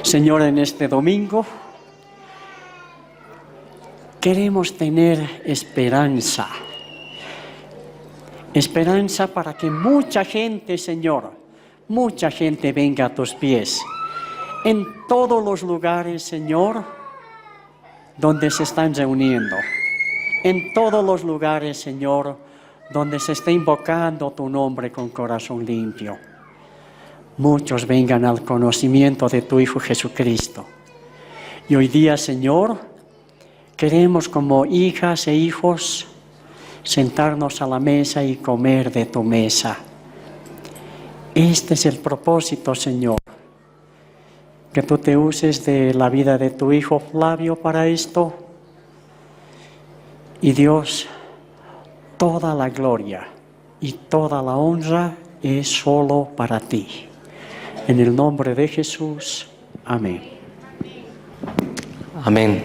Señor, en este domingo queremos tener esperanza. Esperanza para que mucha gente, Señor, mucha gente venga a tus pies. En todos los lugares, Señor, donde se están reuniendo. En todos los lugares, Señor, donde se está invocando tu nombre con corazón limpio. Muchos vengan al conocimiento de tu Hijo Jesucristo. Y hoy día, Señor, queremos como hijas e hijos sentarnos a la mesa y comer de tu mesa. Este es el propósito, Señor. Que tú te uses de la vida de tu Hijo Flavio para esto. Y Dios, toda la gloria y toda la honra es solo para ti. En el nombre de Jesús. Amén. Amén.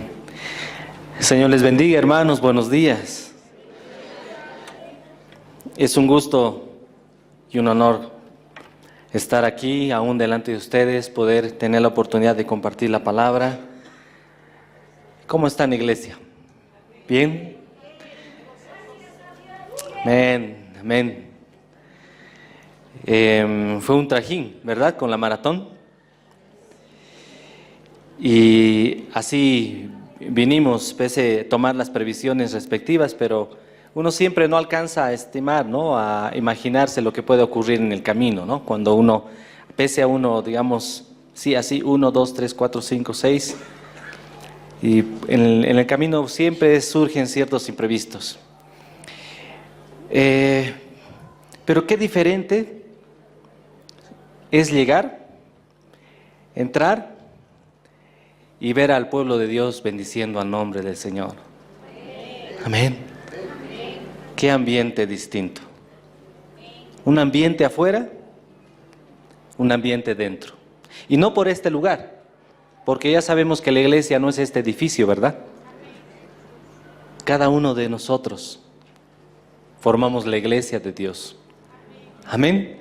Señor les bendiga, hermanos. Buenos días. Es un gusto y un honor estar aquí, aún delante de ustedes, poder tener la oportunidad de compartir la palabra. ¿Cómo está la iglesia? ¿Bien? Amén, amén. Fue un trajín, ¿verdad? Con la maratón. Y así vinimos, pese a tomar las previsiones respectivas, pero uno siempre no alcanza a estimar, ¿no? A imaginarse lo que puede ocurrir en el camino, ¿no? Cuando uno, pese a uno, digamos, sí, así, 1, 2, 3, 4, 5, 6, y en el camino siempre surgen ciertos imprevistos. Pero qué diferente es llegar, entrar y ver al pueblo de Dios bendiciendo al nombre del Señor. Amén. Qué ambiente distinto. Un ambiente afuera, un ambiente dentro. Y no por este lugar, porque ya sabemos que la iglesia no es este edificio, ¿verdad? Cada uno de nosotros formamos la iglesia de Dios. Amén.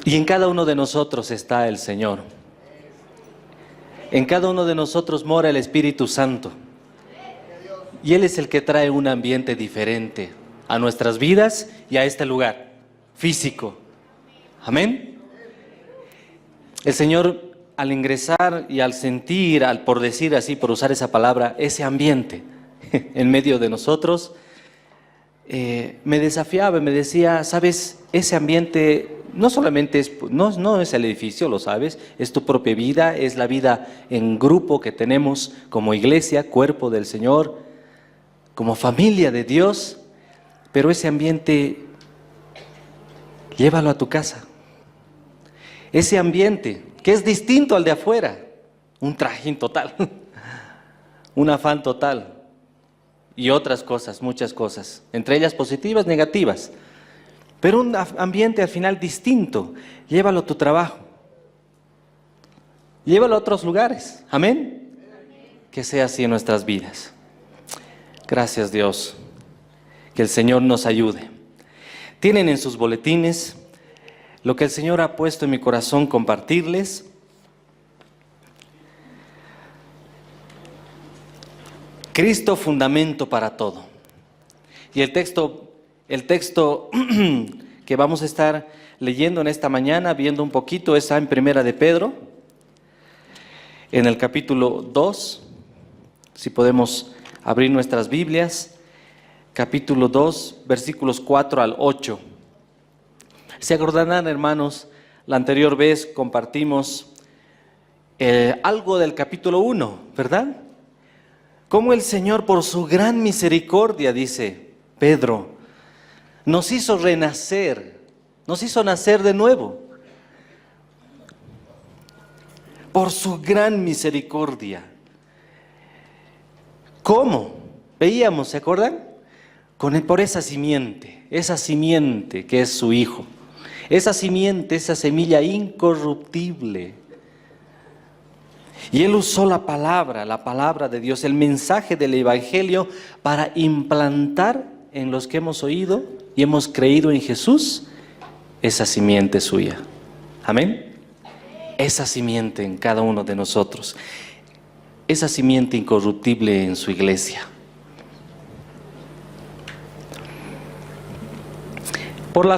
Y en cada uno de nosotros está el Señor. En cada uno de nosotros mora el Espíritu Santo. Y Él es el que trae un ambiente diferente a nuestras vidas y a este lugar físico. Amén. El Señor, al ingresar y al sentir, por decir así, por usar esa palabra, ese ambiente en medio de nosotros, me desafiaba, me decía, sabes, ese ambiente no solamente no es el edificio, lo sabes, es tu propia vida, es la vida en grupo que tenemos como iglesia, cuerpo del Señor, como familia de Dios, pero ese ambiente, llévalo a tu casa. Ese ambiente que es distinto al de afuera, un trajín total, un afán total. Y otras cosas, muchas cosas, entre ellas positivas, negativas, pero un ambiente al final distinto. Llévalo a tu trabajo, llévalo a otros lugares, amén. Que sea así en nuestras vidas. Gracias, Dios, que el Señor nos ayude. Tienen en sus boletines lo que el Señor ha puesto en mi corazón compartirles. Cristo, fundamento para todo. Y el texto que vamos a estar leyendo en esta mañana, viendo un poquito, está en Primera de Pedro, en el capítulo 2, si podemos abrir nuestras Biblias, capítulo 2, versículos 4 al 8. Se acordarán, hermanos, la anterior vez compartimos algo del capítulo 1, ¿verdad? Cómo el Señor, por su gran misericordia, dice Pedro, nos hizo renacer, nos hizo nacer de nuevo. Por su gran misericordia. ¿Cómo? Veíamos, ¿se acuerdan? Por esa simiente que es su Hijo. Esa simiente, esa semilla incorruptible. Y Él usó la palabra de Dios, el mensaje del Evangelio para implantar en los que hemos oído y hemos creído en Jesús esa simiente suya. Amén. esa simiente en cada uno de nosotros, esa simiente incorruptible en su iglesia. Por la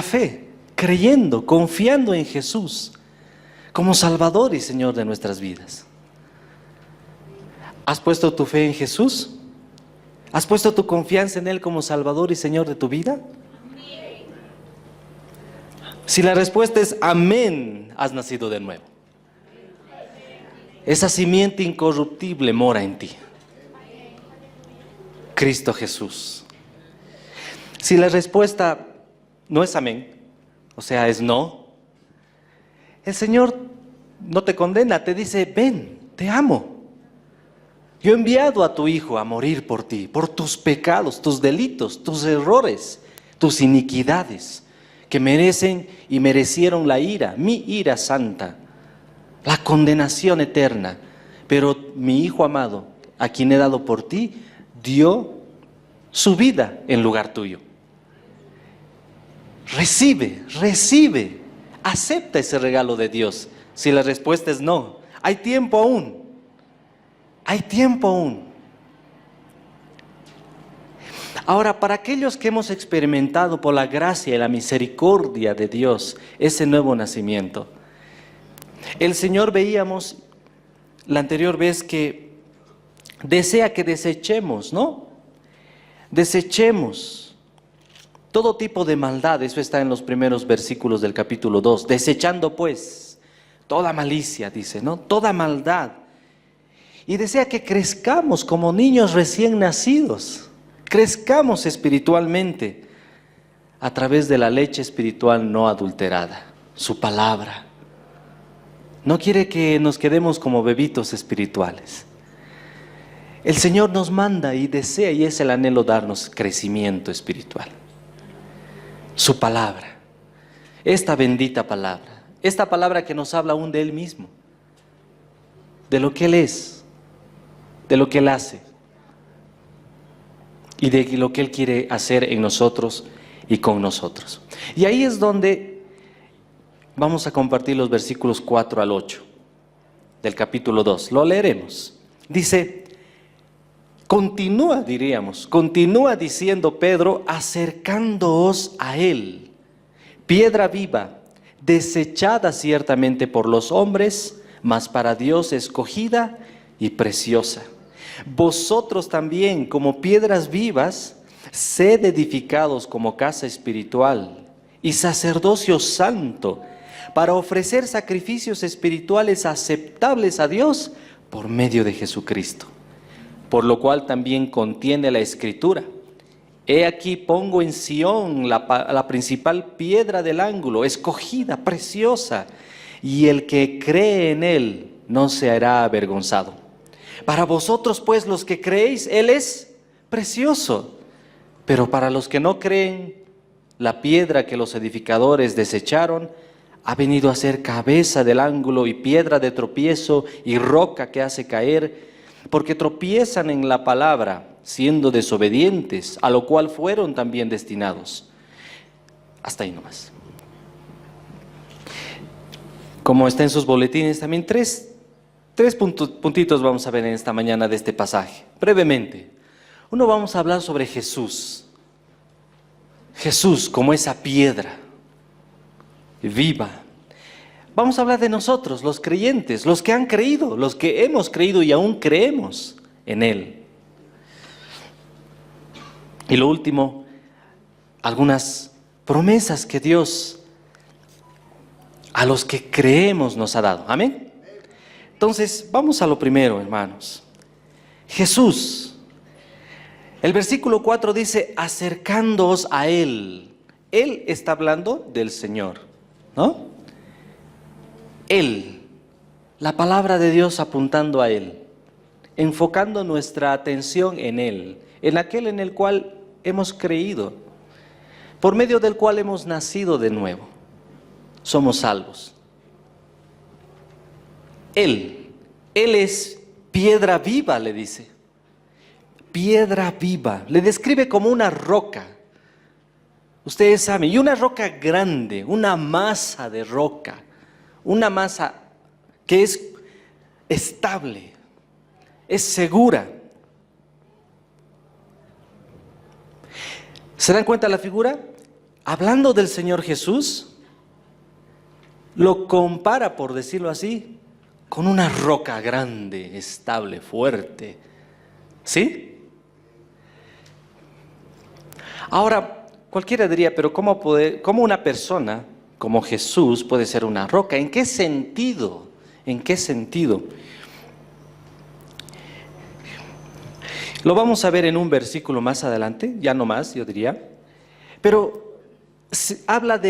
fe, creyendo, confiando en Jesús como Salvador y Señor de nuestras vidas. ¿Has puesto tu fe en Jesús? ¿Has puesto tu confianza en Él como Salvador y Señor de tu vida? Si la respuesta es amén, has nacido de nuevo. Esa simiente incorruptible mora en ti. Cristo Jesús. Si la respuesta no es amén, o sea, es no, el Señor no te condena, te dice, ven, te amo. Yo he enviado a tu Hijo a morir por ti, por tus pecados, tus delitos, tus errores, tus iniquidades, que merecen y merecieron la ira, mi ira santa, la condenación eterna. Pero mi Hijo amado, a quien he dado por ti, dio su vida en lugar tuyo. Recibe, acepta ese regalo de Dios. Si la respuesta es no, hay tiempo aún. Ahora, para aquellos que hemos experimentado por la gracia y la misericordia de Dios ese nuevo nacimiento, el Señor, veíamos la anterior vez, que desea que desechemos, ¿no? Desechemos todo tipo de maldad. Eso está en los primeros versículos del capítulo 2. Desechando pues toda malicia, dice, ¿no? Toda maldad. Y desea que crezcamos como niños recién nacidos. Crezcamos espiritualmente a través de la leche espiritual no adulterada, su palabra. No quiere que nos quedemos como bebitos espirituales. El Señor nos manda y desea, y es el anhelo, darnos crecimiento espiritual. Su palabra, esta bendita palabra, esta palabra que nos habla aún de Él mismo, de lo que Él es, de lo que Él hace y de lo que Él quiere hacer en nosotros y con nosotros. Y ahí es donde vamos a compartir los versículos 4 al 8 del capítulo 2. Lo leeremos. Dice, continúa diciendo Pedro, acercándoos a Él, piedra viva, desechada ciertamente por los hombres, mas para Dios escogida y preciosa. Vosotros también, como piedras vivas, sed edificados como casa espiritual y sacerdocio santo, para ofrecer sacrificios espirituales aceptables a Dios por medio de Jesucristo. Por lo cual también contiene la Escritura: he aquí pongo en Sión la principal piedra del ángulo, escogida, preciosa, y el que cree en Él no se hará avergonzado. Para vosotros pues, los que creéis, Él es precioso, pero para los que no creen, la piedra que los edificadores desecharon ha venido a ser cabeza del ángulo y piedra de tropiezo y roca que hace caer, porque tropiezan en la palabra, siendo desobedientes, a lo cual fueron también destinados. Hasta ahí nomás. Como está en sus boletines, también tres puntitos vamos a ver en esta mañana de este pasaje, brevemente. Uno, vamos a hablar sobre Jesús. Jesús como esa piedra viva. Vamos a hablar de nosotros, los creyentes, los que han creído, los que hemos creído y aún creemos en Él. Y lo último, algunas promesas que Dios a los que creemos nos ha dado. Amén. Entonces, vamos a lo primero, hermanos. Jesús. El versículo 4 dice, acercándoos a Él. Él está hablando del Señor, ¿no? Él, la palabra de Dios apuntando a Él, enfocando nuestra atención en Él, en aquel en el cual hemos creído, por medio del cual hemos nacido de nuevo, somos salvos. Él es piedra viva, le dice, piedra viva, le describe como una roca. Ustedes saben, y una roca grande, una masa de roca, una masa que es estable, es segura. ¿Se dan cuenta la figura? Hablando del Señor Jesús, lo compara, por decirlo así, con una roca grande, estable, fuerte. ¿Sí? Ahora, cualquiera diría, pero ¿cómo una persona como Jesús puede ser una roca? ¿En qué sentido? ¿En qué sentido? Lo vamos a ver en un versículo más adelante, ya no más, yo diría. Pero habla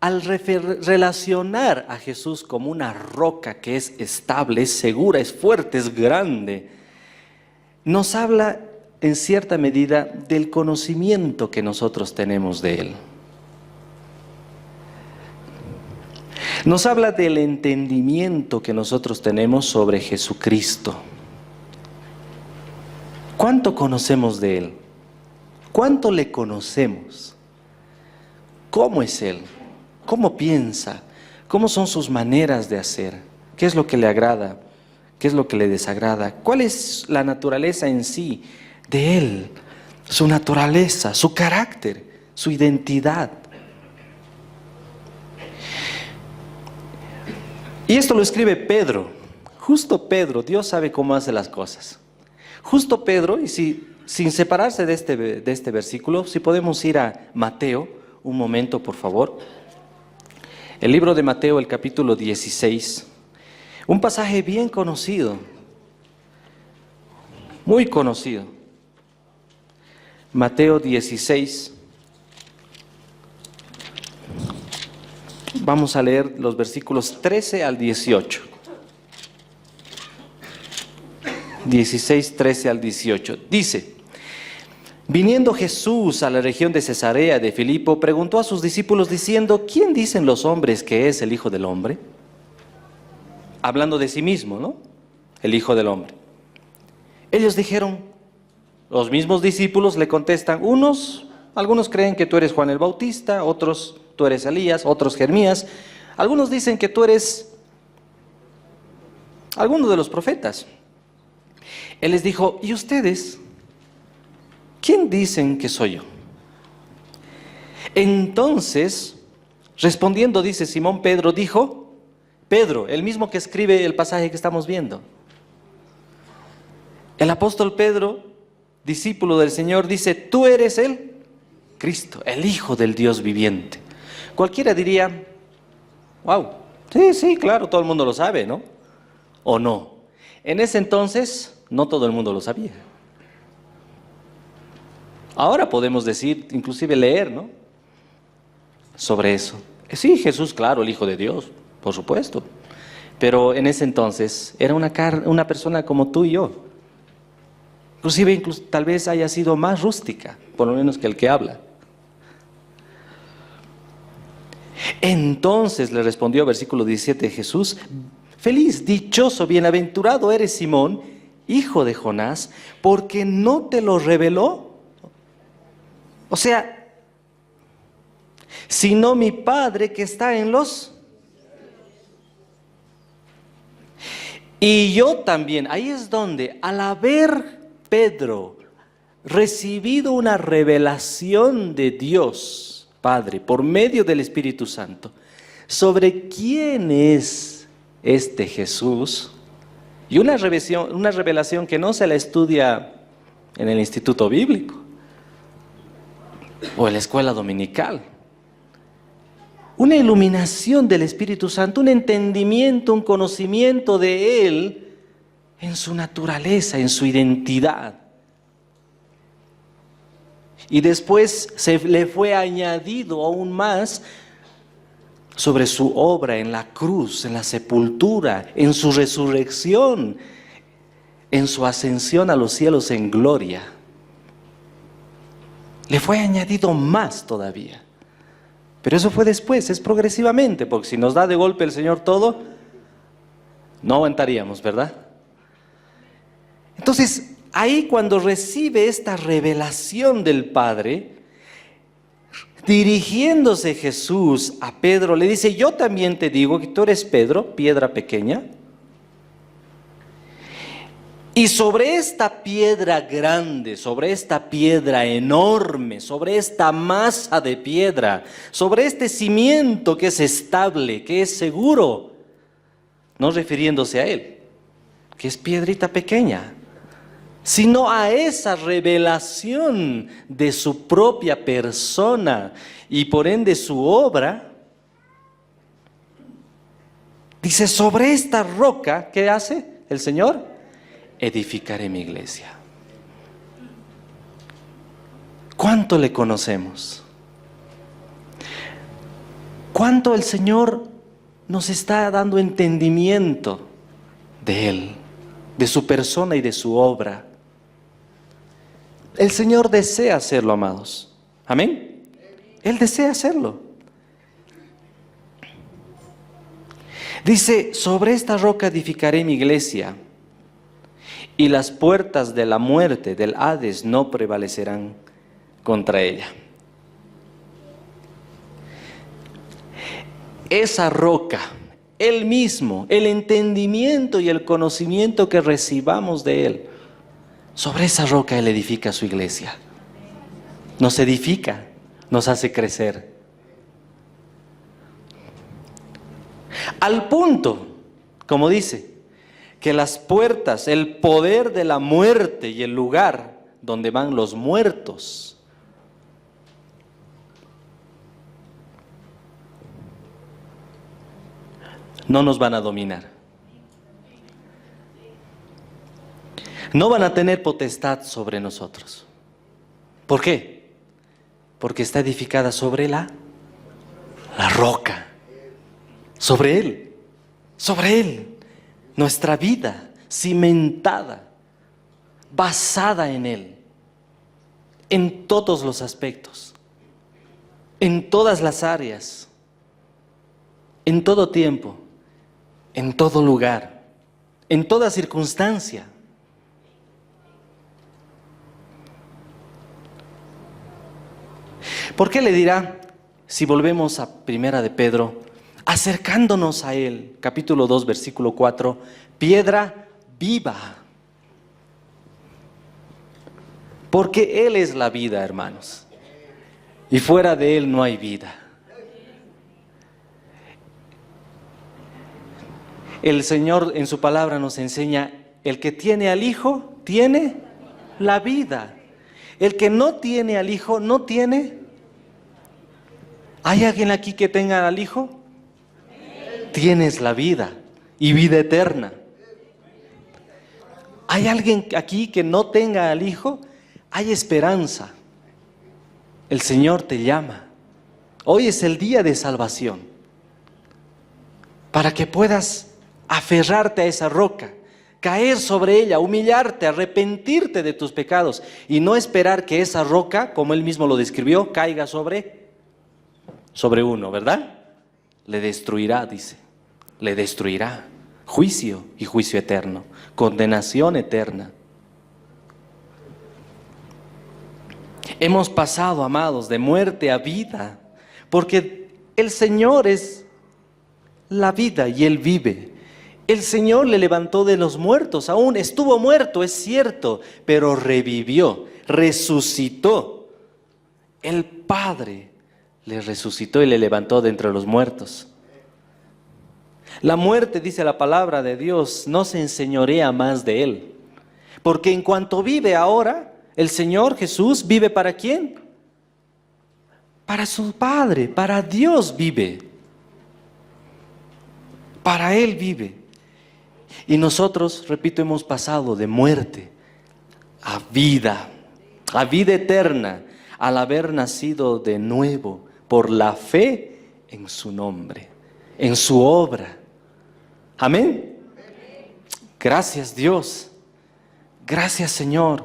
al relacionar a Jesús como una roca que es estable, es segura, es fuerte, es grande, nos habla en cierta medida del conocimiento que nosotros tenemos de Él. Nos habla del entendimiento que nosotros tenemos sobre Jesucristo. ¿Cuánto conocemos de Él? ¿Cuánto le conocemos? ¿Cómo es Él? ¿Cómo piensa? ¿Cómo son sus maneras de hacer? ¿Qué es lo que le agrada? ¿Qué es lo que le desagrada? ¿Cuál es la naturaleza en sí de Él? Su naturaleza, su carácter, su identidad. Y esto lo escribe Pedro. Justo Pedro, Dios sabe cómo hace las cosas. Justo Pedro, y sin separarse de este versículo, si podemos ir a Mateo, un momento por favor. El libro de Mateo, el capítulo 16, un pasaje bien conocido, muy conocido. Mateo 16, vamos a leer los versículos 13 al 18. 16, 13 al 18. Dice: viniendo Jesús a la región de Cesarea de Filipo, preguntó a sus discípulos diciendo: ¿quién dicen los hombres que es el Hijo del Hombre? Hablando de sí mismo, ¿no? El Hijo del Hombre. Ellos dijeron, los mismos discípulos le contestan, algunos creen que tú eres Juan el Bautista, otros tú eres Elías, otros Jeremías, algunos dicen que tú eres alguno de los profetas. Él les dijo, ¿y ustedes? ¿Quién dicen que soy yo? Entonces, respondiendo, dice Simón Pedro, dijo, Pedro, el mismo que escribe el pasaje que estamos viendo. El apóstol Pedro, discípulo del Señor, dice, tú eres el Cristo, el Hijo del Dios viviente. Cualquiera diría, wow, sí, claro, todo el mundo lo sabe, ¿no? ¿O no? En ese entonces, no todo el mundo lo sabía. Ahora podemos decir, inclusive leer, ¿no? Sobre eso. Sí, Jesús, claro, el Hijo de Dios, por supuesto. Pero en ese entonces era una persona como tú y yo. Inclusive tal vez haya sido más rústica, por lo menos que el que habla. Entonces le respondió, versículo 17, Jesús, feliz, dichoso, bienaventurado eres Simón, hijo de Jonás, porque no te lo reveló. O sea, sino mi Padre que está en los... Y yo también, ahí es donde, al haber Pedro recibido una revelación de Dios Padre por medio del Espíritu Santo sobre quién es este Jesús, y una revelación que no se la estudia en el instituto bíblico o en la escuela dominical. Una iluminación del Espíritu Santo, un entendimiento, un conocimiento de Él en su naturaleza, en su identidad. Y después se le fue añadido aún más sobre su obra en la cruz, en la sepultura, en su resurrección, en su ascensión a los cielos en gloria. Le fue añadido más todavía. Pero eso fue después, es progresivamente, porque si nos da de golpe el Señor todo, no aguantaríamos, ¿verdad? Entonces, ahí cuando recibe esta revelación del Padre, Dirigiéndose Jesús a Pedro, le dice, yo también te digo que tú eres Pedro, piedra pequeña. Y sobre esta piedra grande, sobre esta piedra enorme, sobre esta masa de piedra, sobre este cimiento que es estable, que es seguro, no refiriéndose a él, que es piedrita pequeña, sino a esa revelación de su propia persona y por ende su obra. Dice, sobre esta roca, ¿qué hace el Señor? Edificaré mi iglesia. ¿Cuánto le conocemos? ¿Cuánto el Señor nos está dando entendimiento de Él, de su persona y de su obra? El Señor desea hacerlo, amados. ¿Amén? Él desea hacerlo. Dice, sobre esta roca edificaré mi iglesia, y las puertas de la muerte, del Hades, no prevalecerán contra ella. Esa roca, Él mismo, el entendimiento y el conocimiento que recibamos de Él, sobre esa roca Él edifica su iglesia. Nos edifica, nos hace crecer. Al punto, como dice, que las puertas, el poder de la muerte y el lugar donde van los muertos, no nos van a dominar. No van a tener potestad sobre nosotros. ¿Por qué? Porque está edificada sobre la roca, sobre Él. Nuestra vida cimentada, basada en Él, en todos los aspectos, en todas las áreas, en todo tiempo, en todo lugar, en toda circunstancia. ¿Por qué le dirá, si volvemos a Primera de Pedro, acercándonos a Él, capítulo 2, versículo 4, piedra viva? Porque Él es la vida, hermanos, y fuera de Él no hay vida. El Señor en su palabra nos enseña, el que tiene al Hijo, tiene la vida. El que no tiene al Hijo, no tiene. ¿Hay alguien aquí que tenga al Hijo? Tienes la vida y vida eterna. ¿Hay alguien aquí que no tenga al Hijo? Hay esperanza. El Señor te llama. Hoy es el día de salvación, para que puedas aferrarte a esa roca, caer sobre ella, humillarte, arrepentirte de tus pecados y no esperar que esa roca, como Él mismo lo describió, caiga sobre uno, ¿verdad? Le destruirá, dice. Le destruirá. Juicio y juicio eterno. Condenación eterna. Hemos pasado, amados, de muerte a vida, porque el Señor es la vida y Él vive. El Señor le levantó de los muertos, aún estuvo muerto, es cierto, pero revivió, resucitó. El Padre le resucitó y le levantó de entre los muertos. La muerte, dice la palabra de Dios, no se enseñorea más de Él, porque en cuanto vive ahora, el Señor Jesús vive ¿para quién? Para su Padre, para Dios vive. Para Él vive. Y nosotros, repito, hemos pasado de muerte a vida eterna, al haber nacido de nuevo por la fe en su nombre, en su obra. Amén. Gracias, Dios. Gracias, Señor.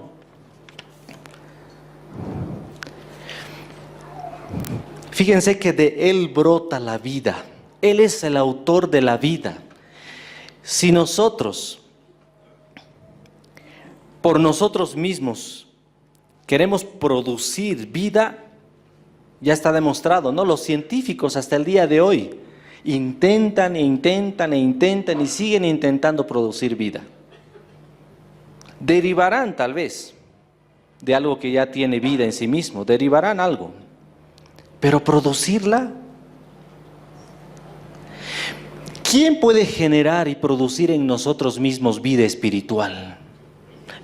Fíjense que de Él brota la vida. Él es el autor de la vida. Si nosotros, por nosotros mismos, queremos producir vida, Ya está demostrado, ¿no? Los científicos hasta el día de hoy intentan y siguen intentando producir vida. Derivarán tal vez de algo que ya tiene vida en sí mismo, derivarán algo, pero producirla, ¿quién puede generar y producir en nosotros mismos vida espiritual?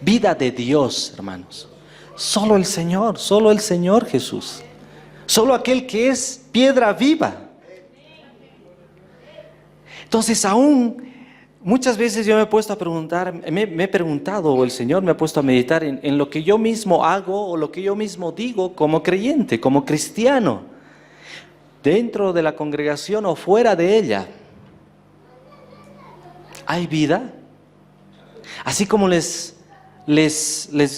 Vida de Dios, hermanos. Solo el Señor Jesús. Solo aquel que es piedra viva. Entonces aún muchas veces yo me he puesto a preguntar, me he preguntado, o el Señor me ha puesto a meditar en lo que yo mismo hago o lo que yo mismo digo como creyente, como cristiano, dentro de la congregación o fuera de ella. ¿Hay vida? Así como les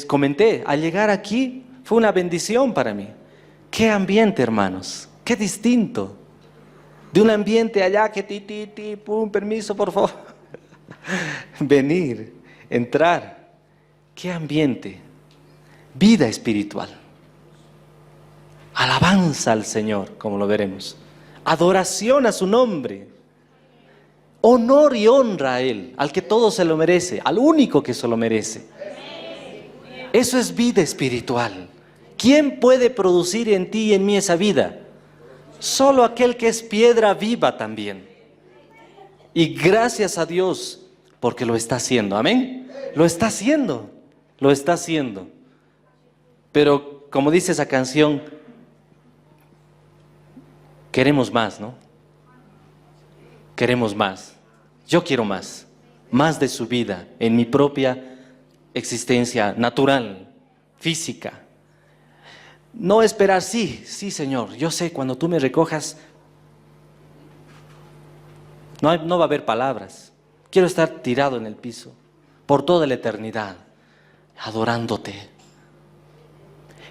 comenté, al llegar aquí fue una bendición para mí. Qué ambiente, hermanos, qué distinto. De un ambiente allá que pum, permiso, por favor. Venir, entrar. Qué ambiente. Vida espiritual. Alabanza al Señor, como lo veremos. Adoración a su nombre. Honor y honra a Él, al que todo se lo merece, al único que se lo merece. Eso es vida espiritual. ¿Quién puede producir en ti y en mí esa vida? Solo aquel que es piedra viva también. Y gracias a Dios, porque lo está haciendo. Amén. Lo está haciendo. Lo está haciendo. Pero como dice esa canción, queremos más, ¿no? Queremos más. Yo quiero más. Más de su vida en mi propia existencia natural, física. No esperar, sí, Señor, yo sé, cuando tú me recojas, no va a haber palabras. Quiero estar tirado en el piso por toda la eternidad, adorándote.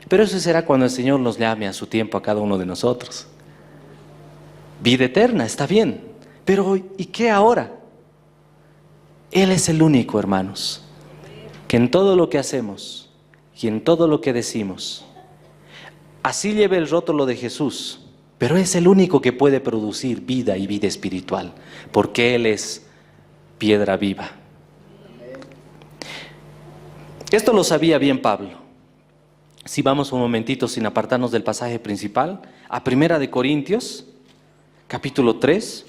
Pero eso será cuando el Señor nos llame a su tiempo a cada uno de nosotros. Vida eterna, está bien, pero ¿y qué ahora? Él es el único, hermanos, que en todo lo que hacemos y en todo lo que decimos, así lleva el rótulo de Jesús, pero es el único que puede producir vida y vida espiritual, porque Él es piedra viva. Esto lo sabía bien Pablo. Si vamos un momentito sin apartarnos del pasaje principal, a 1 Corintios, capítulo 3,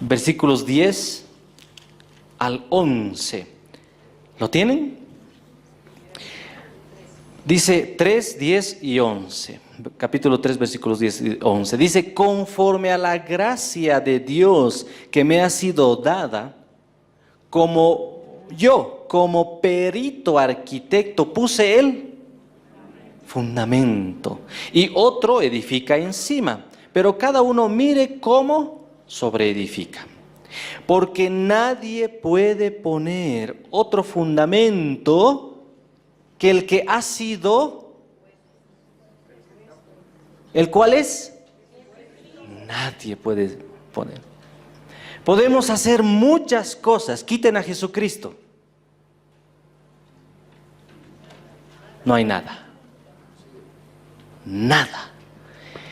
versículos 10 al 11. ¿Lo tienen? Dice 3, 10 y 11. Capítulo 3, versículos 10 y 11. Dice, conforme a la gracia de Dios que me ha sido dada, como perito arquitecto, puse el fundamento y otro edifica encima. Pero cada uno mire cómo sobreedifica. Porque nadie puede poner otro fundamento que el que ha sido, ¿el cual es? Nadie puede poner. Podemos hacer muchas cosas, quiten a Jesucristo. No hay nada. Nada.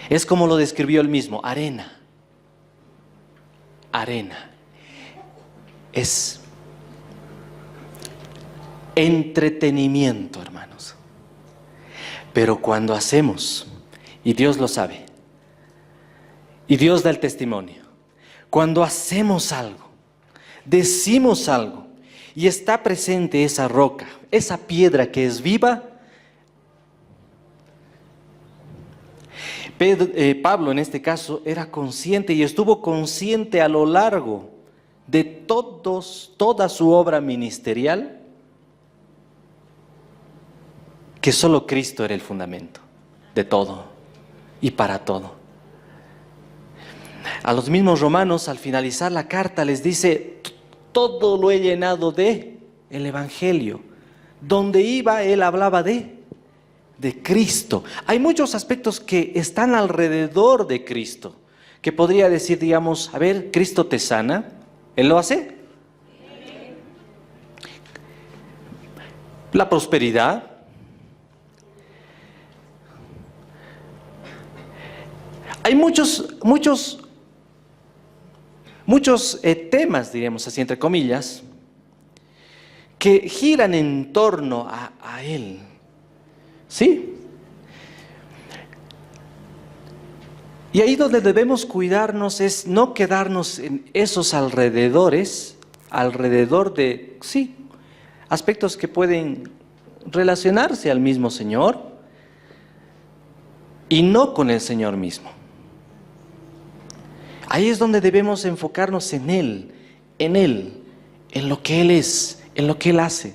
Es como lo describió él mismo, arena. Arena. Es entretenimiento, hermanos. Pero cuando hacemos, y Dios lo sabe, y Dios da el testimonio, cuando hacemos algo, decimos algo, y está presente esa roca, esa piedra que es viva, Pablo en este caso era consciente y estuvo consciente a lo largo de toda su obra ministerial, que solo Cristo era el fundamento de todo y para todo. A los mismos romanos, al finalizar la carta, les dice, todo lo he llenado de el Evangelio. Donde iba, él hablaba de Cristo. Hay muchos aspectos que están alrededor de Cristo, que podría decir, digamos, a ver, Cristo te sana, ¿Él lo hace? La prosperidad, Hay muchos temas, diríamos así, entre comillas, que giran en torno a Él. ¿Sí? Y ahí donde debemos cuidarnos es no quedarnos en esos alrededores, alrededor de, sí, aspectos que pueden relacionarse al mismo Señor y no con el Señor mismo. Ahí es donde debemos enfocarnos en Él, en lo que Él es, en lo que Él hace.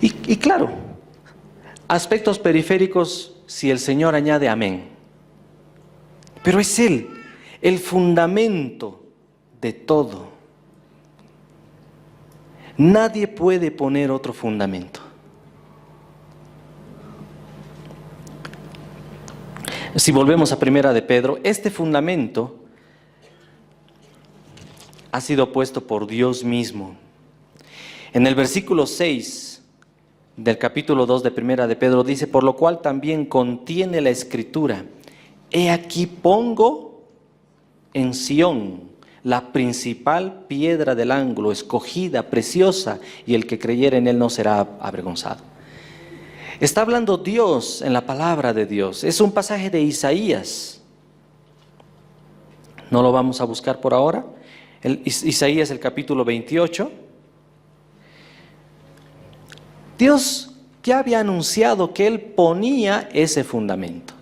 Y claro, aspectos periféricos, si el Señor añade, amén. Pero es Él, el fundamento de todo. Nadie puede poner otro fundamento. Si volvemos a Primera de Pedro, este fundamento ha sido puesto por Dios mismo. En el versículo 6 del capítulo 2 de Primera de Pedro dice, por lo cual también contiene la Escritura, he aquí pongo en Sión la principal piedra del ángulo, escogida, preciosa, y el que creyere en él no será avergonzado. Está hablando Dios en la palabra de Dios. Es un pasaje de Isaías. No lo vamos a buscar por ahora. Isaías, el capítulo 28. Dios ya había anunciado que Él ponía ese fundamento.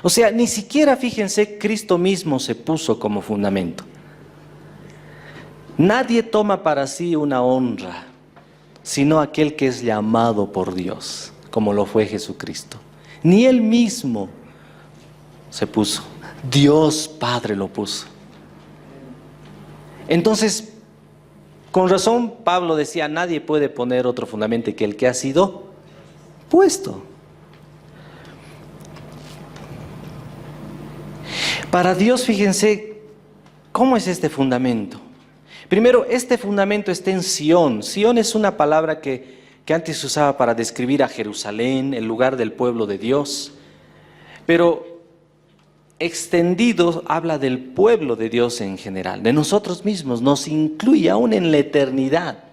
O sea, ni siquiera, fíjense, Cristo mismo se puso como fundamento. Nadie toma para sí una honra, sino aquel que es llamado por Dios, como lo fue Jesucristo. Ni Él mismo se puso, Dios Padre lo puso. Entonces, con razón Pablo decía, nadie puede poner otro fundamento que el que ha sido puesto. Para Dios, fíjense, ¿cómo es este fundamento? Primero, este fundamento está en Sión. Sión es una palabra que antes se usaba para describir a Jerusalén, el lugar del pueblo de Dios. Pero extendido habla del pueblo de Dios en general, de nosotros mismos, nos incluye aún en la eternidad.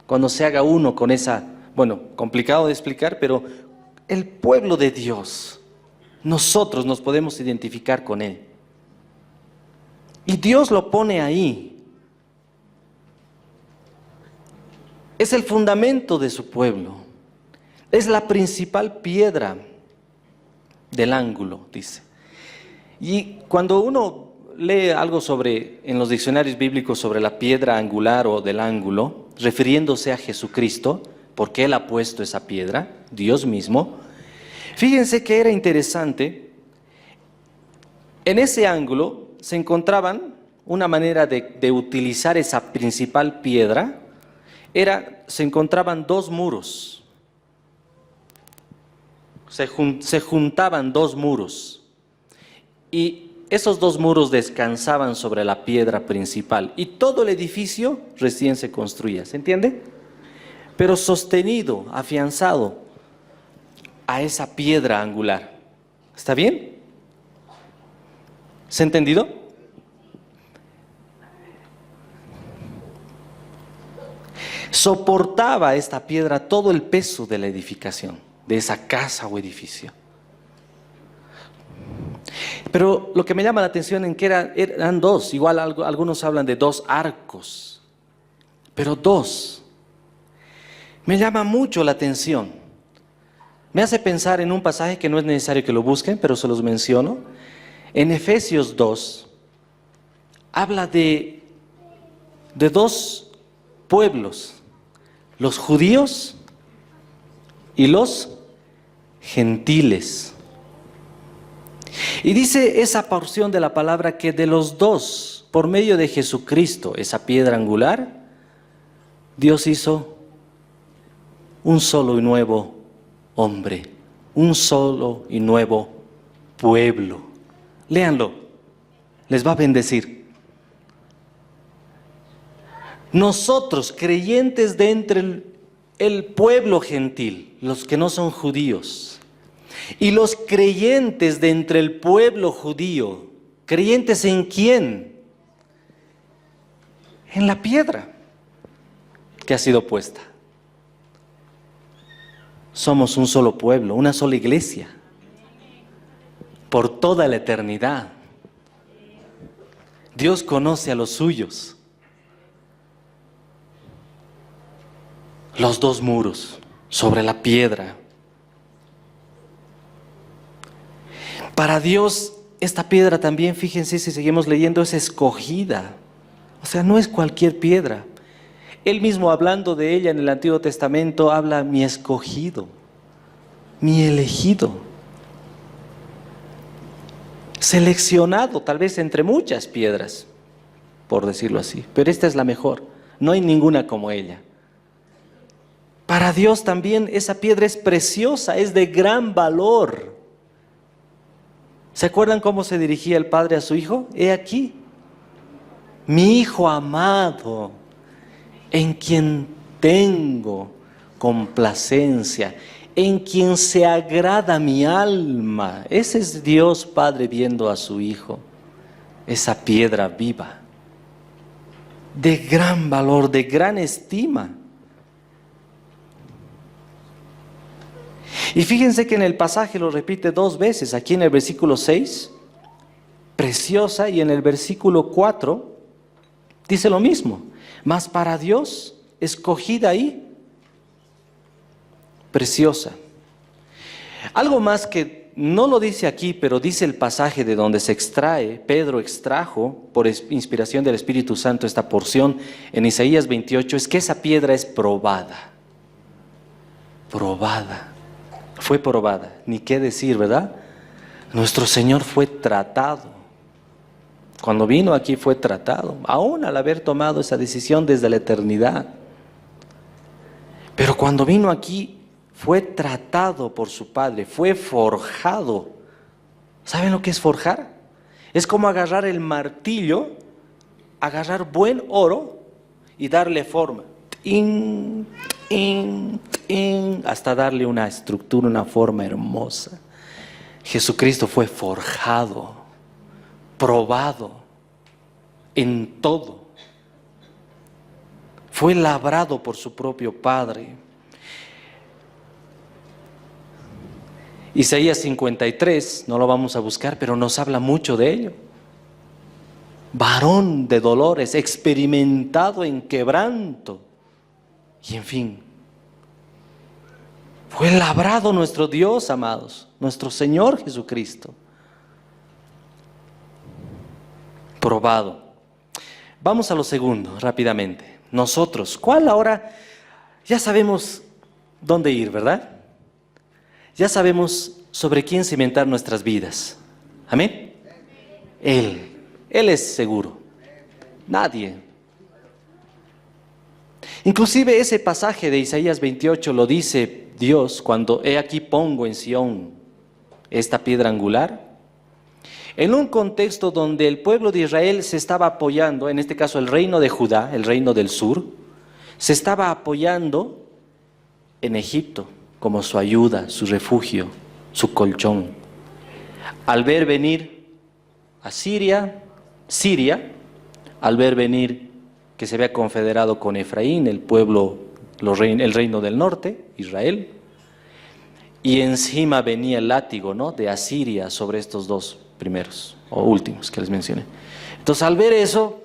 Cuando se haga uno con esa, bueno, complicado de explicar, pero el pueblo de Dios, nosotros nos podemos identificar con Él. Y Dios lo pone ahí. Es el fundamento de su pueblo. Es la principal piedra del ángulo, dice. Y cuando uno lee algo en los diccionarios bíblicos sobre la piedra angular o del ángulo, refiriéndose a Jesucristo, porque Él ha puesto esa piedra, Dios mismo, fíjense que era interesante. En ese ángulo se encontraban una manera de utilizar esa principal piedra. Se encontraban dos muros, se juntaban dos muros y esos dos muros descansaban sobre la piedra principal y todo el edificio recién se construía, ¿se entiende? Pero sostenido, afianzado a esa piedra angular. ¿Está bien? ¿Se ha entendido? Soportaba esta piedra todo el peso de la edificación, de esa casa o edificio. Pero lo que me llama la atención es que eran dos, igual algunos hablan de dos arcos, pero dos. Me llama mucho la atención. Me hace pensar en un pasaje que no es necesario que lo busquen, pero se los menciono. En Efesios 2, habla de dos pueblos, los judíos y los gentiles. Y dice esa porción de la palabra que de los dos, por medio de Jesucristo, esa piedra angular, Dios hizo un solo y nuevo hombre, un solo y nuevo pueblo. Léanlo, les va a bendecir. Nosotros, creyentes de entre el pueblo gentil, los que no son judíos, Y los creyentes de entre el pueblo judío, ¿creyentes en quién? En la piedra que ha sido puesta. Somos un solo pueblo, una sola iglesia, por toda la eternidad. Dios conoce a los suyos. Los dos muros sobre la piedra. Para Dios, esta piedra también, fíjense si seguimos leyendo, es escogida. O sea, no es cualquier piedra. Él mismo, hablando de ella en el Antiguo Testamento, habla mi escogido, mi elegido, seleccionado tal vez entre muchas piedras, por decirlo así, pero esta es la mejor, no hay ninguna como ella. Para Dios también esa piedra es preciosa, es de gran valor. ¿Se acuerdan cómo se dirigía el Padre a su Hijo? He aquí, mi Hijo amado, en quien tengo complacencia, en quien se agrada mi alma. Ese es Dios Padre viendo a su Hijo, esa piedra viva, de gran valor, de gran estima. Y fíjense que en el pasaje lo repite dos veces, aquí en el versículo 6, preciosa, y en el versículo 4 dice lo mismo. Mas para Dios, escogida ahí, preciosa. Algo más que no lo dice aquí, pero dice el pasaje de donde se extrae, Pedro extrajo por inspiración del Espíritu Santo esta porción en Isaías 28, es que esa piedra es probada. Probada. Fue probada, ni qué decir, ¿verdad? Nuestro Señor fue tratado. Cuando vino aquí fue tratado, aún al haber tomado esa decisión desde la eternidad. Pero cuando vino aquí fue tratado por su Padre, fue forjado. ¿Saben lo que es forjar? Es como agarrar el martillo, agarrar buen oro y darle forma. Tin, tin, tin, hasta darle una estructura, una forma hermosa. Jesucristo fue forjado, probado en todo. Fue labrado por su propio Padre. Isaías 53, no lo vamos a buscar, pero nos habla mucho de ello. Varón de dolores, experimentado en quebranto. Y en fin, fue labrado nuestro Dios, amados, nuestro Señor Jesucristo. Probado. Vamos a lo segundo, rápidamente. Nosotros, ¿cuál ahora? Ya sabemos dónde ir, ¿verdad? Ya sabemos sobre quién cimentar nuestras vidas. ¿Amén? Él es seguro. Nadie. Inclusive ese pasaje de Isaías 28 lo dice Dios cuando he aquí pongo en Sión esta piedra angular. En un contexto donde el pueblo de Israel se estaba apoyando, en este caso el reino de Judá, el reino del sur, se estaba apoyando en Egipto como su ayuda, su refugio, su colchón. Al ver venir a Siria, al ver venir que se había confederado con Efraín, el pueblo, el reino del norte, Israel, y encima venía el látigo, ¿no?, de Asiria sobre estos dos primeros o últimos que les mencioné. Entonces, al ver eso,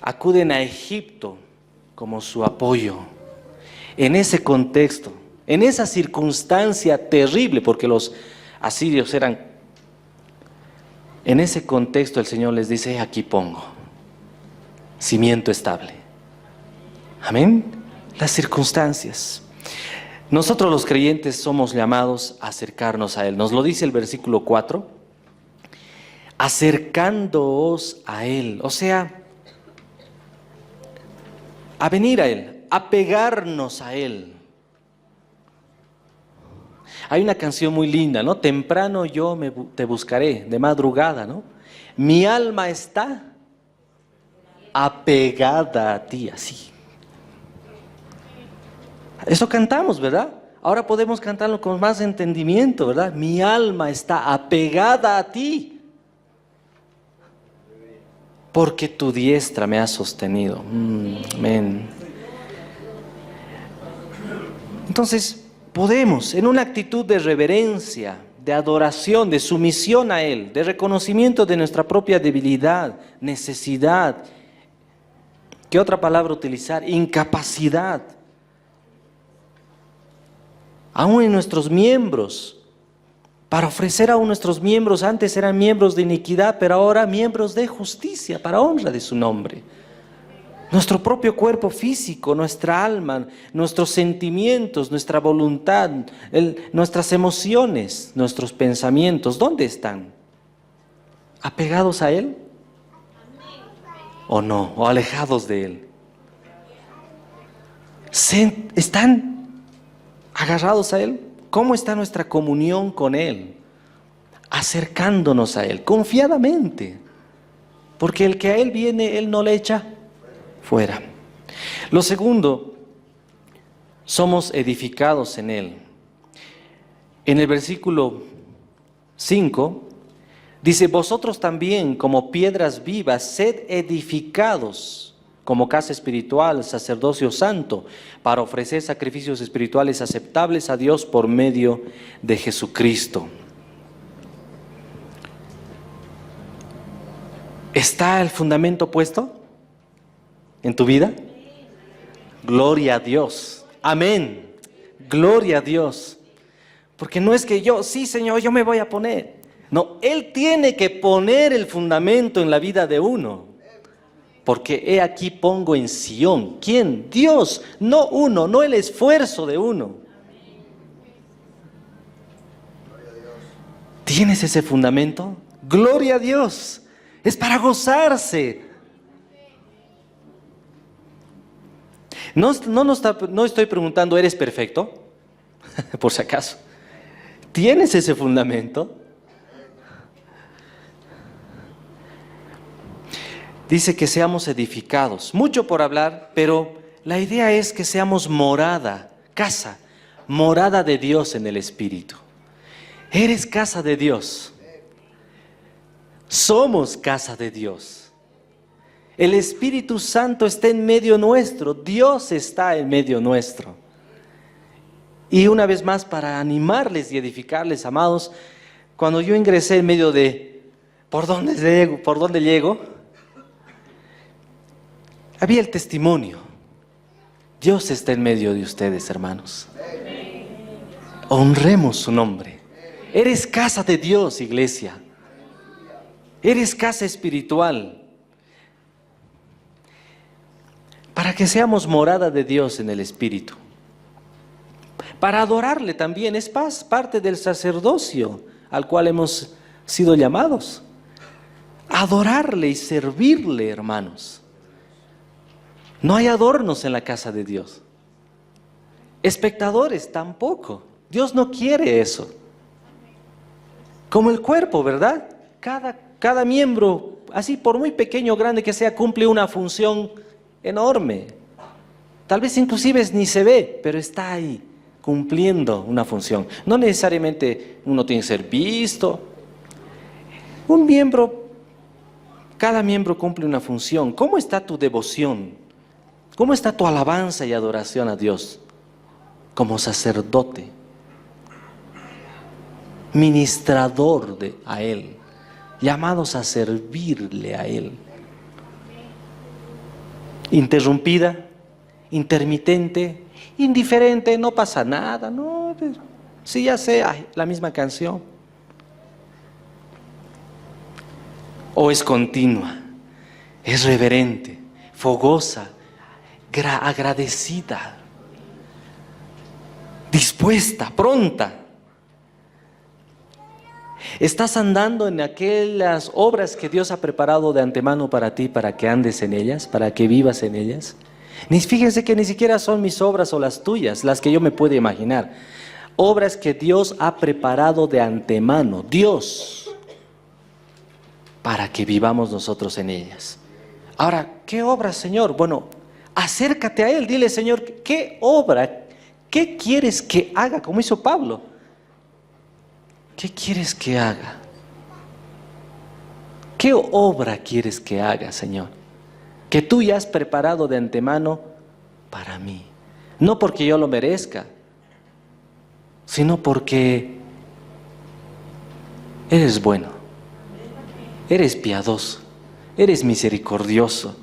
acuden a Egipto como su apoyo. En ese contexto, en esa circunstancia terrible, porque los asirios eran, en ese contexto el Señor les dice, aquí pongo cimiento estable. Amén. Las circunstancias. Nosotros los creyentes somos llamados a acercarnos a Él. Nos lo dice el versículo 4. Acercándoos a Él. O sea, a venir a Él, a pegarnos a Él. Hay una canción muy linda, ¿no? Temprano yo te buscaré, de madrugada, ¿no? Mi alma está apegada a ti, así. Eso cantamos, ¿verdad? ahora podemos cantarlo con más entendimiento, ¿verdad? Mi alma está apegada a ti, porque tu diestra me ha sostenido. Amén. Entonces, podemos, en una actitud de reverencia, de adoración, de sumisión a Él, de reconocimiento de nuestra propia debilidad, necesidad, ¿qué otra palabra utilizar? Incapacidad. Aún en nuestros miembros, para ofrecer a nuestros miembros, antes eran miembros de iniquidad, pero ahora miembros de justicia, para honra de su nombre. Nuestro propio cuerpo físico, nuestra alma, nuestros sentimientos, nuestra voluntad, nuestras emociones, nuestros pensamientos, ¿dónde están? ¿Apegados a Él? ¿O no? ¿O alejados de Él? ¿Están agarrados a Él? ¿Cómo está nuestra comunión con Él? Acercándonos a Él, confiadamente. Porque el que a Él viene, Él no le echa fuera. Lo segundo, somos edificados en Él. En el versículo 5 dice: vosotros también, como piedras vivas, sed edificados como casa espiritual, sacerdocio santo, para ofrecer sacrificios espirituales aceptables a Dios por medio de Jesucristo. ¿Está el fundamento puesto en tu vida? Gloria a Dios. Amén. Gloria a Dios. Porque no es que yo, sí Señor, yo me voy a poner. No, Él tiene que poner el fundamento en la vida de uno. Porque he aquí pongo en Sión. ¿Quién? Dios. No uno, no el esfuerzo de uno. ¿Tienes ese fundamento? Gloria a Dios. Es para gozarse. No estoy preguntando, ¿eres perfecto? Por si acaso. ¿Tienes ese fundamento? Dice que seamos edificados. Mucho por hablar, pero la idea es que seamos morada, casa, morada de Dios en el Espíritu. Eres casa de Dios. Somos casa de Dios. El Espíritu Santo está en medio nuestro. Dios está en medio nuestro. Y una vez más, para animarles y edificarles, amados, cuando yo ingresé en medio de ¿por dónde llego? Había el testimonio. Dios está en medio de ustedes, hermanos. Honremos su nombre. Eres casa de Dios, iglesia. Eres casa espiritual. Para que seamos morada de Dios en el Espíritu. Para adorarle también es parte del sacerdocio al cual hemos sido llamados. Adorarle y servirle, hermanos. No hay adornos en la casa de Dios. Espectadores tampoco. Dios no quiere eso. Como el cuerpo, ¿verdad? Cada miembro, así por muy pequeño o grande que sea, cumple una función enorme. Tal vez inclusive ni se ve, pero está ahí, cumpliendo una función. No necesariamente uno tiene que ser visto. Cada miembro cumple una función. ¿Cómo está tu devoción? ¿Cómo está tu alabanza y adoración a Dios? Como sacerdote, ministrador a Él, llamados a servirle a Él. Interrumpida, intermitente, indiferente, no pasa nada, no, sí, ya sé, la misma canción. O es continua, es reverente, fogosa, agradecida, dispuesta, pronta. ¿Estás andando en aquellas obras que Dios ha preparado de antemano para ti, para que andes en ellas, para que vivas en ellas? Fíjense que ni siquiera son mis obras o las tuyas, las que yo me puedo imaginar. Obras que Dios ha preparado de antemano, Dios, para que vivamos nosotros en ellas. Ahora, ¿qué obras, Señor? Bueno, acércate a Él, dile, Señor, ¿qué obra ¿Qué quieres que haga? Como hizo Pablo. ¿Qué quieres que haga? ¿Qué obra quieres que haga, Señor? Que tú ya has preparado de antemano para mí. No porque yo lo merezca, sino porque eres bueno, eres piadoso, eres misericordioso.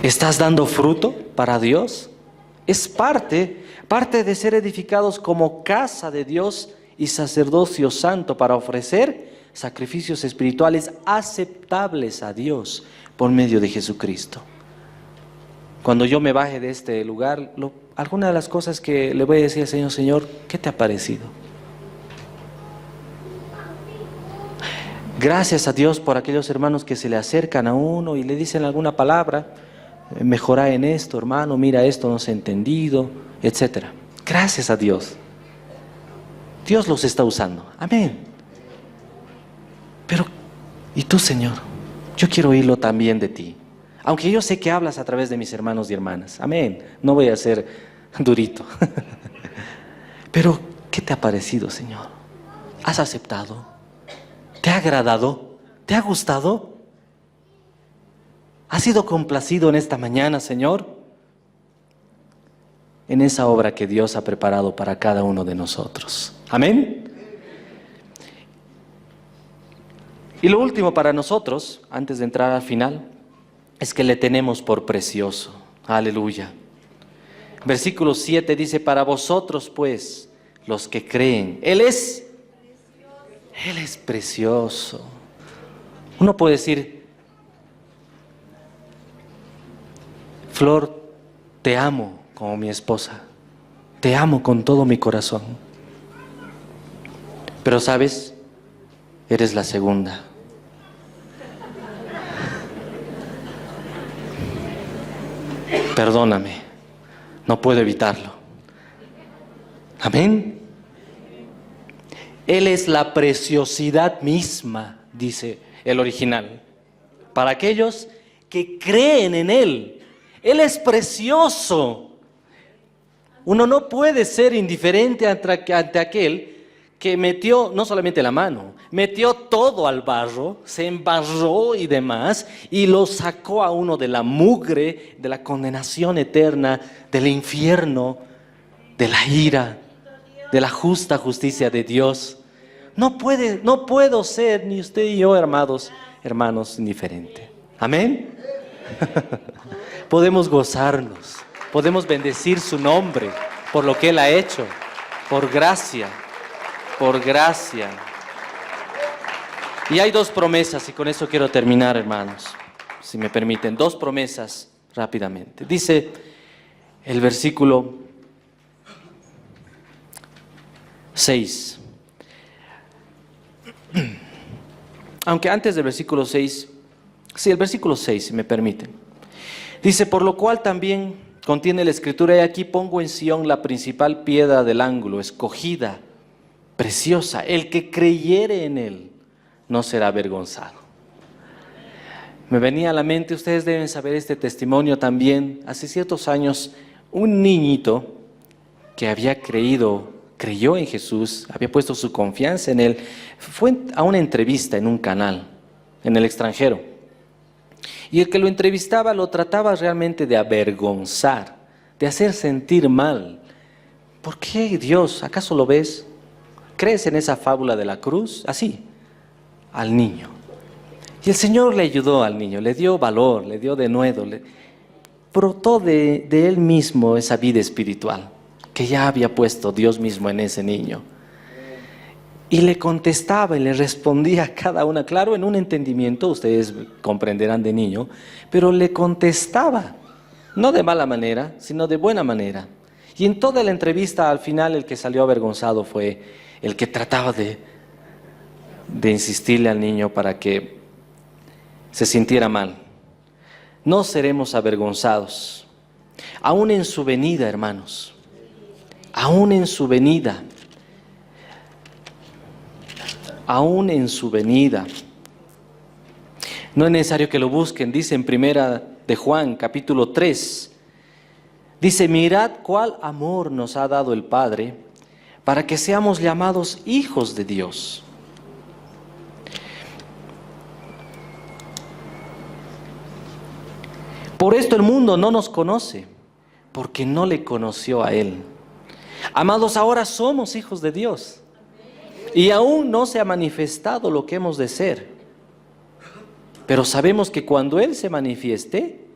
¿Estás dando fruto para Dios? Es parte de ser edificados como casa de Dios y sacerdocio santo para ofrecer sacrificios espirituales aceptables a Dios por medio de Jesucristo. Cuando yo me baje de este lugar, alguna de las cosas que le voy a decir al Señor: Señor, ¿qué te ha parecido? Gracias a Dios por aquellos hermanos que se le acercan a uno y le dicen alguna palabra: mejora en esto, hermano, mira esto, no se ha entendido, etc. Gracias a Dios. Dios los está usando. Amén. Pero, ¿y tú, Señor? Yo quiero oírlo también de ti. Aunque yo sé que hablas a través de mis hermanos y hermanas. Amén. No voy a ser durito. Pero, ¿qué te ha parecido, Señor? ¿Has aceptado? ¿Te ha agradado? ¿Te ha gustado? ¿Has sido complacido en esta mañana, Señor? En esa obra que Dios ha preparado para cada uno de nosotros. Amén. Y lo último para nosotros, antes de entrar al final, es que le tenemos por precioso. Aleluya. Versículo 7 dice: para vosotros pues, los que creen, Él es precioso. Uno puede decir: Flor, te amo como mi esposa, te amo con todo mi corazón. Pero sabes, eres la segunda. Perdóname, no puedo evitarlo. Amén. Él es la preciosidad misma, dice el original, para aquellos que creen en Él. Él es precioso. Uno no puede ser indiferente ante aquel que metió no solamente la mano, metió todo al barro, se embarró y demás, y lo sacó a uno de la mugre, de la condenación eterna, del infierno, de la ira, de la justa justicia de Dios. No puedo ser, ni usted y yo, hermanos, indiferente. Amén. Podemos gozarnos, podemos bendecir su nombre por lo que Él ha hecho, por gracia. Por gracia. Y hay dos promesas, y con eso quiero terminar, hermanos, si me permiten. Dos promesas rápidamente. Dice el versículo 6. Aunque antes del versículo 6, sí, el versículo 6, si me permiten. Dice: por lo cual también contiene la escritura: y aquí pongo en Sión la principal piedra del ángulo, escogida, preciosa, el que creyere en Él no será avergonzado. Me venía a la mente, ustedes deben saber este testimonio también. Hace ciertos años, un niñito que creyó en Jesús, había puesto su confianza en Él, fue a una entrevista en un canal en el extranjero. Y el que lo entrevistaba lo trataba realmente de avergonzar, de hacer sentir mal. ¿Por qué, Dios? ¿Acaso lo ves? ¿Crees en esa fábula de la cruz? Así, al niño. Y el Señor le ayudó al niño, le dio valor, le dio denuedo, brotó de él mismo esa vida espiritual que ya había puesto Dios mismo en ese niño. Y le contestaba y le respondía a cada una, claro, en un entendimiento, ustedes comprenderán de niño, pero le contestaba, no de mala manera, sino de buena manera. Y en toda la entrevista, al final, el que salió avergonzado fue el que trataba de insistirle al niño para que se sintiera mal. No seremos avergonzados, aún en su venida, hermanos, aún en su venida, No es necesario que lo busquen, dice en Primera de Juan, capítulo 3. Dice, mirad cuál amor nos ha dado el Padre para que seamos llamados hijos de Dios. Por esto el mundo no nos conoce, porque no le conoció a Él. Amados, ahora somos hijos de Dios y aún no se ha manifestado lo que hemos de ser. Pero sabemos que cuando Él se manifieste,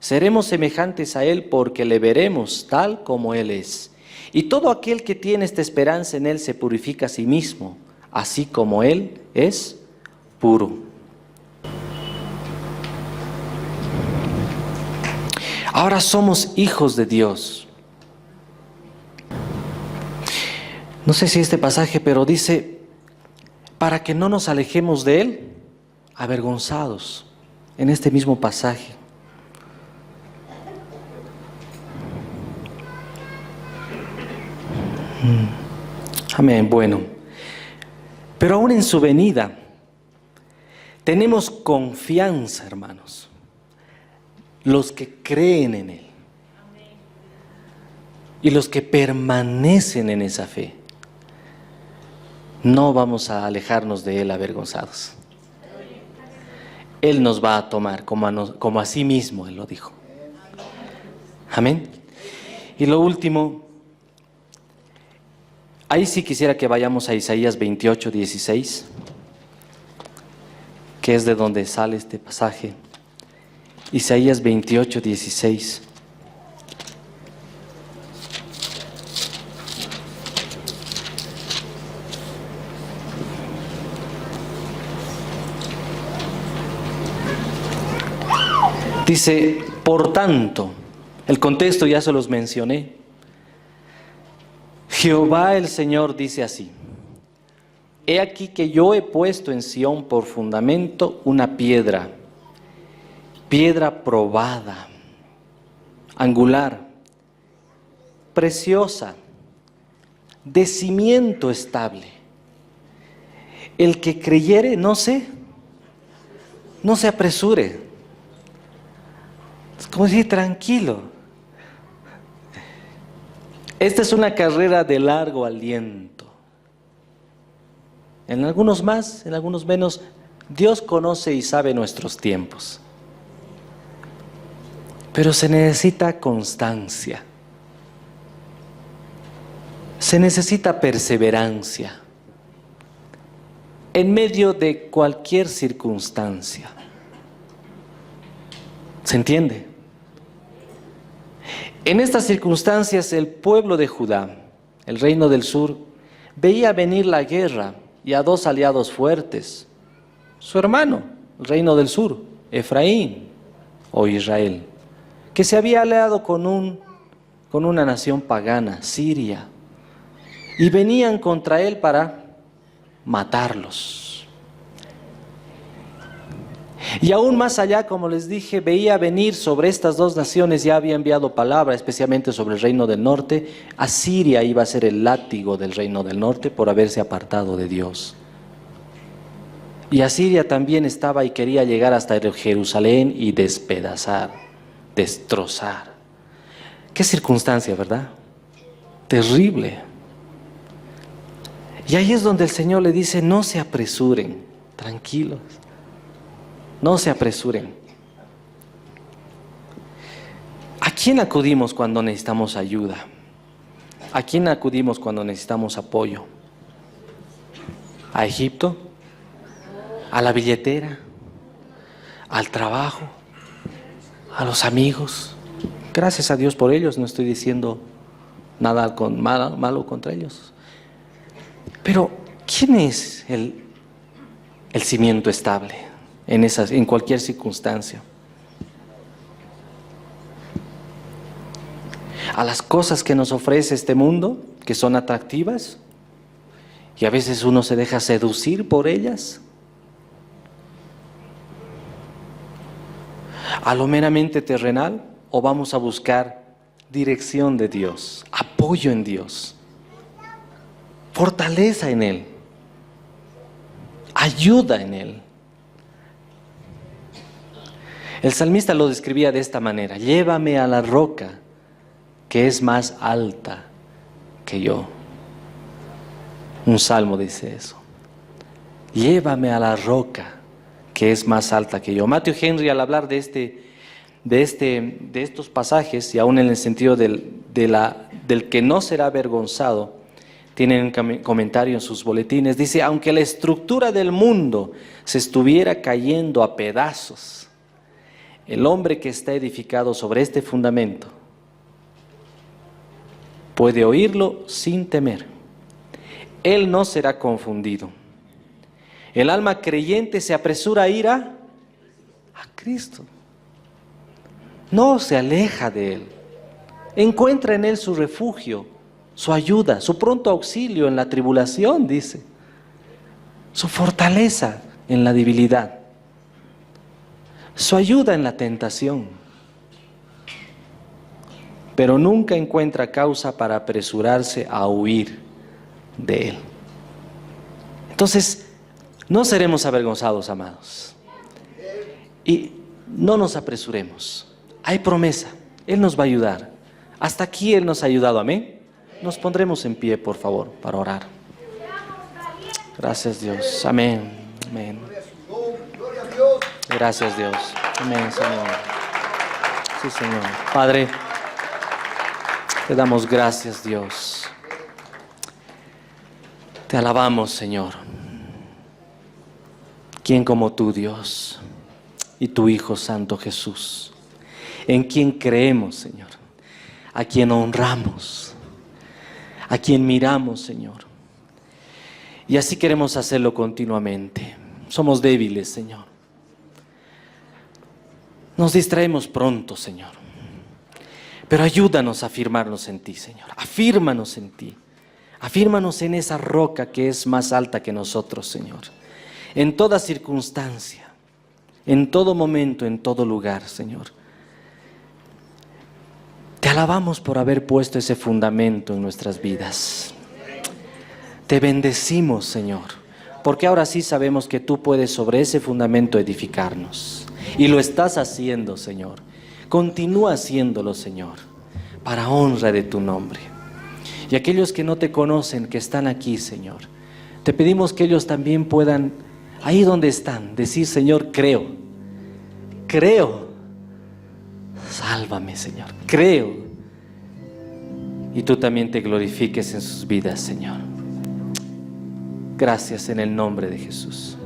seremos semejantes a Él porque le veremos tal como Él es. Y todo aquel que tiene esta esperanza en Él se purifica a sí mismo, así como Él es puro. Ahora somos hijos de Dios. No sé si este pasaje, pero dice, para que no nos alejemos de Él, avergonzados, en este mismo pasaje. Amén, bueno. Pero aún en su venida, tenemos confianza, hermanos, los que creen en Él y los que permanecen en esa fe. No vamos a alejarnos de Él avergonzados. Él nos va a tomar como a sí mismo, Él lo dijo. Amén. Y lo último, ahí sí quisiera que vayamos a Isaías 28, 16, que es de donde sale este pasaje. Isaías 28, 16. Dice, por tanto, el contexto ya se los mencioné. Jehová el Señor dice así: he aquí que yo he puesto en Sión por fundamento una piedra, piedra probada, angular, preciosa, de cimiento estable. El que creyere, no se apresure. Es como decir, tranquilo. Esta es una carrera de largo aliento. En algunos más, en algunos menos. Dios conoce y sabe nuestros tiempos. Pero se necesita constancia. Se necesita perseverancia en medio de cualquier circunstancia. ¿Se entiende? En estas circunstancias el pueblo de Judá, el reino del sur, veía venir la guerra y a dos aliados fuertes. Su hermano, el reino del sur, Efraín o Israel, que se había aliado con una nación pagana, Siria, y venían contra él para matarlos. Y aún más allá, como les dije, veía venir sobre estas dos naciones, ya había enviado palabra, especialmente sobre el reino del norte. Asiria iba a ser el látigo del reino del norte por haberse apartado de Dios. Y Asiria también estaba y quería llegar hasta Jerusalén y despedazar, destrozar. Qué circunstancia, ¿verdad? Terrible. Y ahí es donde el Señor le dice, no se apresuren, tranquilos. No se apresuren. ¿A quién acudimos cuando necesitamos ayuda? ¿A quién acudimos cuando necesitamos apoyo? ¿A Egipto? ¿A la billetera? ¿Al trabajo? ¿A los amigos? Gracias a Dios por ellos, no estoy diciendo nada malo contra ellos. Pero, ¿quién es el cimiento estable en cualquier circunstancia? A las cosas que nos ofrece este mundo, que son atractivas, y a veces uno se deja seducir por ellas. A lo meramente terrenal, o vamos a buscar dirección de Dios, apoyo en Dios, fortaleza en Él, ayuda en Él. El salmista lo describía de esta manera: llévame a la roca que es más alta que yo. Un salmo dice eso. Llévame a la roca que es más alta que yo. Matthew Henry, al hablar de estos pasajes, y aún en el sentido del que no será avergonzado, tiene un comentario en sus boletines. Dice: aunque la estructura del mundo se estuviera cayendo a pedazos, el hombre que está edificado sobre este fundamento puede oírlo sin temer. Él no será confundido. El alma creyente se apresura a ir a Cristo. No se aleja de Él. Encuentra en Él su refugio, su ayuda, su pronto auxilio en la tribulación, dice. Su fortaleza en la debilidad. Su ayuda en la tentación. Pero nunca encuentra causa para apresurarse a huir de Él. Entonces, no seremos avergonzados, amados. Y no nos apresuremos. Hay promesa. Él nos va a ayudar. Hasta aquí Él nos ha ayudado. Amén. Nos pondremos en pie, por favor, para orar. Gracias, Dios. Amén. Amén. Gracias, Dios. Amén, Señor. Sí, Señor. Padre, te damos gracias, Dios. Te alabamos, Señor. ¿Quién como tú, Dios? Y tu Hijo Santo Jesús, en quien creemos, Señor, a quien honramos, a quien miramos, Señor. Y así queremos hacerlo continuamente. Somos débiles, Señor. Nos distraemos pronto, Señor. Pero ayúdanos a afirmarnos en ti, Señor. Afírmanos en ti. Afírmanos en esa roca que es más alta que nosotros, Señor. En toda circunstancia, en todo momento, en todo lugar, Señor. Te alabamos por haber puesto ese fundamento en nuestras vidas. Te bendecimos, Señor, porque ahora sí sabemos que tú puedes sobre ese fundamento edificarnos. Y lo estás haciendo, Señor. Continúa haciéndolo, Señor, para honra de tu nombre. Y aquellos que no te conocen, que están aquí, Señor, te pedimos que ellos también puedan, ahí donde están, decir: Señor, creo, sálvame, Señor, creo. Y tú también te glorifiques en sus vidas, Señor. Gracias en el nombre de Jesús.